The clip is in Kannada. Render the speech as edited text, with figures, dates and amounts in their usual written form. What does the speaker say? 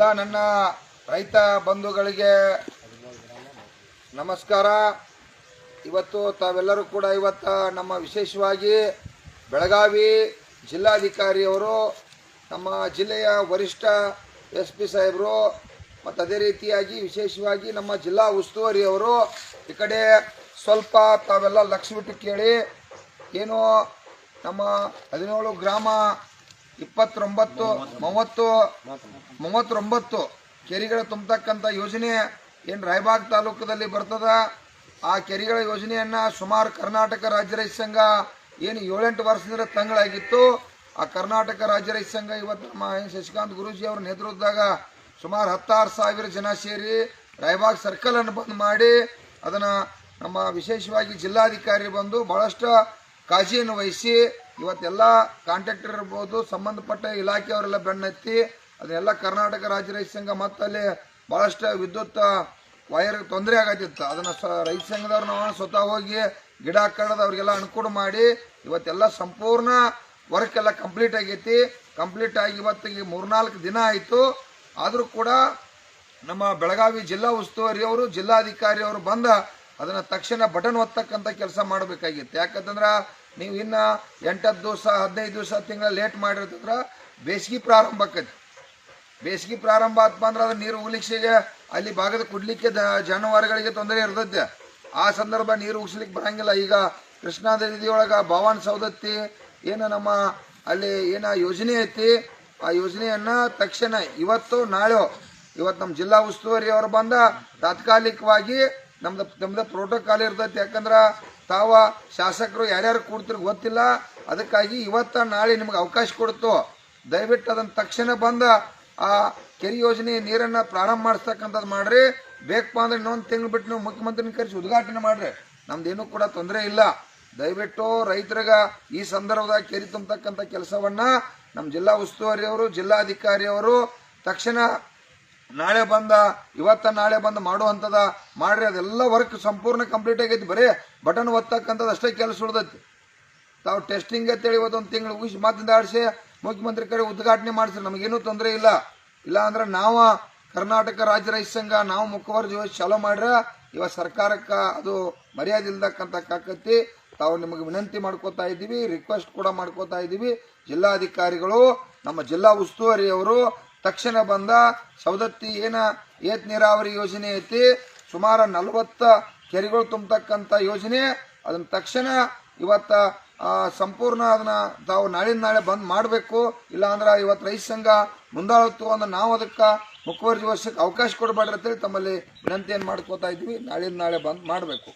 ನನ್ನ ರೈತ ಬಂಧುಗಳಿಗೆ ನಮಸ್ಕಾರ. ಇವತ್ತು ತಾವೆಲ್ಲರೂ ಕೂಡ ನಮ್ಮ ವಿಶೇಷವಾಗಿ ಬೆಳಗಾವಿ ಜಿಲ್ಲಾಧಿಕಾರಿಯವರು, ನಮ್ಮ ಜಿಲ್ಲೆಯ ವರಿಷ್ಠ SP ಸಾಹೇಬರು ಮತ್ತು ಅದೇ ರೀತಿಯಾಗಿ ವಿಶೇಷವಾಗಿ ನಮ್ಮ ಜಿಲ್ಲಾ ಉಸ್ತುವಾರಿಯವರು ಈ ಕಡೆ ಸ್ವಲ್ಪ ತಾವೆಲ್ಲ ಲಕ್ಷ ಬಿಟ್ಟು ಕೇಳಿ, ಏನು ನಮ್ಮ 17 ಗ್ರಾಮ 39 ಕೆರೆಗಳ ತುಂಬತಕ್ಕಂಥ ಯೋಜನೆ ಏನು ರಾಯಬಾಗ್ ತಾಲೂಕದಲ್ಲಿ ಬರ್ತದ. ಆ ಕೆರೆಗಳ ಯೋಜನೆಯನ್ನು ಸುಮಾರು ಕರ್ನಾಟಕ ರಾಜ್ಯ ರೈತ ಸಂಘ ಏನು 7-8 ವರ್ಷದಿಂದ ತಂಗಳಾಗಿತ್ತು. ಆ ಕರ್ನಾಟಕ ರಾಜ್ಯ ರೈತ ಸಂಘ ಇವತ್ತು ನಮ್ಮ ಶಶಿಕಾಂತ್ ಗುರೂಜಿ ಅವರ ನೇತೃತ್ವದಾಗ ಸುಮಾರು 16,000 ಜನ ಸೇರಿ ರಾಯಬಾಗ್ ಸರ್ಕಲ್ ಅನ್ನು ಬಂದ್ ಮಾಡಿ ಅದನ್ನು ನಮ್ಮ ವಿಶೇಷವಾಗಿ ಜಿಲ್ಲಾಧಿಕಾರಿ ಬಂದು ಬಹಳಷ್ಟು ಕಾಳಜಿಯನ್ನು ವಹಿಸಿ ಇವತ್ತೆಲ್ಲ ಕಾಂಟ್ರಾಕ್ಟರ್ ಇರ್ಬೋದು, ಸಂಬಂಧಪಟ್ಟ ಇಲಾಖೆಯವರೆಲ್ಲ ಬೆನ್ನತ್ತಿ ಅದನ್ನೆಲ್ಲ ಕರ್ನಾಟಕ ರಾಜ್ಯ ರೈತ ಸಂಘ ಮತ್ತು ಅಲ್ಲಿ ಭಾಳಷ್ಟು ವಿದ್ಯುತ್ ವೈರ್ ತೊಂದರೆ ಆಗತ್ತಿತ್ತು. ಅದನ್ನು ರೈತ ಸಂಘದವ್ರು ನಾವು ಸ್ವತಃ ಹೋಗಿ ಗಿಡ ಕಡ್ದು ಅವ್ರಿಗೆಲ್ಲ ಅನುಕೂಲ ಮಾಡಿ ಇವತ್ತೆಲ್ಲ ಸಂಪೂರ್ಣ ವರ್ಕ್ ಎಲ್ಲ ಕಂಪ್ಲೀಟ್ ಆಗೈತಿ. ಕಂಪ್ಲೀಟ್ ಆಗಿ ಇವತ್ತಿಗೆ 3-4 ದಿನ ಆಯಿತು. ಆದರೂ ಕೂಡ ನಮ್ಮ ಬೆಳಗಾವಿ ಜಿಲ್ಲಾ ಉಸ್ತುವಾರಿಯವರು, ಜಿಲ್ಲಾಧಿಕಾರಿಯವರು ಬಂದ ಅದನ್ನು ತಕ್ಷಣ ಬಟನ್ ಒತ್ತಕ್ಕಂಥ ಕೆಲಸ ಮಾಡಬೇಕಾಗಿತ್ತು. ಯಾಕಂತಂದ್ರೆ ನೀವು ಇನ್ನು 8 ದಿವಸ 15 ದಿವಸ ತಿಂಗಳ ಲೇಟ್ ಮಾಡಿರ್ತಂದ್ರೆ ಬೇಸಿಗೆ ಪ್ರಾರಂಭ ಆಕೈತಿ. ಬೇಸಿಗೆ ಪ್ರಾರಂಭ ಆತ್ಮ ಅಂದ್ರೆ ಅದು ನೀರು ಉಗಿಲಿಕ್ಕೆ ಅಲ್ಲಿ ಭಾಗದ ಕುಡ್ಲಿಕ್ಕೆ ಜಾನುವಾರುಗಳಿಗೆ ತೊಂದರೆ ಇರ್ತೈತೆ. ಆ ಸಂದರ್ಭ ನೀರು ಉಗಿಸ್ಲಿಕ್ಕೆ ಬರಂಗಿಲ್ಲ. ಈಗ ಕೃಷ್ಣಾ ನದಿಯೊಳಗೆ ಭವಾನ್ ಸೌದತ್ತಿ ಏನು ನಮ್ಮ ಅಲ್ಲಿ ಏನು ಯೋಜನೆ ಐತಿ, ಆ ಯೋಜನೆಯನ್ನು ತಕ್ಷಣ ಇವತ್ತು ನಮ್ಮ ಜಿಲ್ಲಾ ಉಸ್ತುವಾರಿ ಅವರು ಬಂದ ತಾತ್ಕಾಲಿಕವಾಗಿ ನಮ್ದು ಪ್ರೋಟೋಕಾಲ್ ಇರ್ತೈತಿ. ಯಾಕಂದ್ರೆ ತಾವ ಶಾಸಕರು ಯಾರ್ಯಾರು ಕೂಡ್ತಿರ್ ಗೊತ್ತಿಲ್ಲ, ಅದಕ್ಕಾಗಿ ನಾಳೆ ನಿಮ್ಗೆ ಅವಕಾಶ ಕೊಡ್ತು. ದಯವಿಟ್ಟು ಅದನ್ನು ತಕ್ಷಣ ಬಂದ ಆ ಕೆರೆ ಯೋಜನೆ ನೀರನ್ನು ಪ್ರಾರಂಭ ಮಾಡಿಸ್ತಕ್ಕಂಥದ್ದು ಮಾಡ್ರಿ. ಬೇಕಪ್ಪ ಅಂದ್ರೆ ಇನ್ನೊಂದು ತಿಂಗಳು ಬಿಟ್ಟು ನೀವು ಮುಖ್ಯಮಂತ್ರಿನ ಕರೆಸಿ ಉದ್ಘಾಟನೆ ಮಾಡ್ರಿ. ನಮ್ದೇನೂ ಕೂಡ ತೊಂದರೆ ಇಲ್ಲ. ದಯವಿಟ್ಟು ರೈತರಿಗೆ ಈ ಸಂದರ್ಭದಾಗ ಕೆರೆ ತುಂಬತಕ್ಕಂಥ ಕೆಲಸವನ್ನ ನಮ್ಮ ಜಿಲ್ಲಾ ಉಸ್ತುವಾರಿಯವರು, ಜಿಲ್ಲಾಧಿಕಾರಿಯವರು ತಕ್ಷಣ ನಾಳೆ ಬಂದ ಮಾಡುವಂಥದ ಮಾಡ್ರಿ. ಅದೆಲ್ಲ ವರ್ಕ್ ಸಂಪೂರ್ಣ ಕಂಪ್ಲೀಟ್ ಆಗೈತಿ. ಬರೀ ಬಟನ್ ಒತ್ತಕ್ಕಂಥದ್ದು ಅಷ್ಟೇ ಕೆಲಸ ಉಳ್ದೈತಿ. ತಾವು ಟೆಸ್ಟಿಂಗ್ ಅಂತೇಳಿ ಇವತ್ತೊಂದು ತಿಂಗಳು ಉಗಿಸಿ ಮಾತಿಂದ ಆಡಿಸಿ ಮುಖ್ಯಮಂತ್ರಿ ಕಡೆ ಉದ್ಘಾಟನೆ ಮಾಡಿಸ್ರಿ. ನಮಗೇನೂ ತೊಂದರೆ ಇಲ್ಲ. ಇಲ್ಲ ಅಂದ್ರೆ ನಾವು ಕರ್ನಾಟಕ ರಾಜ್ಯ ರೈತ ಸಂಘ ನಾವು ಮುಖವರ್ಜಿ ಚಾಲೂ ಮಾಡ್ರೆ ಇವತ್ತು ಸರ್ಕಾರಕ್ಕೆ ಅದು ಮರ್ಯಾದೆ ಇಲ್ದಕ್ಕಂತಕ್ಕಂತಿ. ತಾವು ನಿಮಗೆ ವಿನಂತಿ ಮಾಡ್ಕೋತಾ ಇದ್ದೀವಿ, ರಿಕ್ವೆಸ್ಟ್ ಕೂಡ ಮಾಡ್ಕೋತಾ ಇದ್ದೀವಿ. ಜಿಲ್ಲಾಧಿಕಾರಿಗಳು, ನಮ್ಮ ಜಿಲ್ಲಾ ಉಸ್ತುವಾರಿಯವರು ತಕ್ಷಣ ಬಂದ ಸೌದತ್ತಿ ಏತ್ ನೀರಾವರಿ ಯೋಜನೆ ಐತಿ, ಸುಮಾರು 40 ಕೆರೆಗಳು ತುಂಬತಕ್ಕಂಥ ಯೋಜನೆ, ಅದನ್ನ ತಕ್ಷಣ ಇವತ್ತ ಸಂಪೂರ್ಣ ಅದನ್ನ ತಾವು ನಾಳೆ ಬಂದ್ ಮಾಡಬೇಕು. ಇಲ್ಲ ಅಂದ್ರೆ ಇವತ್ತು ರೈತ ಸಂಘ ಮುಂದಾಳತ್ತು ಅಂದ್ರೆ ನಾವು ಅದಕ್ಕೆ ಮುಖವರ್ಜಿ ವರ್ಷಕ್ಕೆ ಅವಕಾಶ ಕೊಡಬೇಡ್ರಿ ಅಂತೇಳಿ ತಮ್ಮಲ್ಲಿ ವಿನಂತಿಯನ್ನು ಮಾಡ್ಕೋತಾ ಇದ್ವಿ. ನಾಳೆ ಬಂದ್ ಮಾಡಬೇಕು.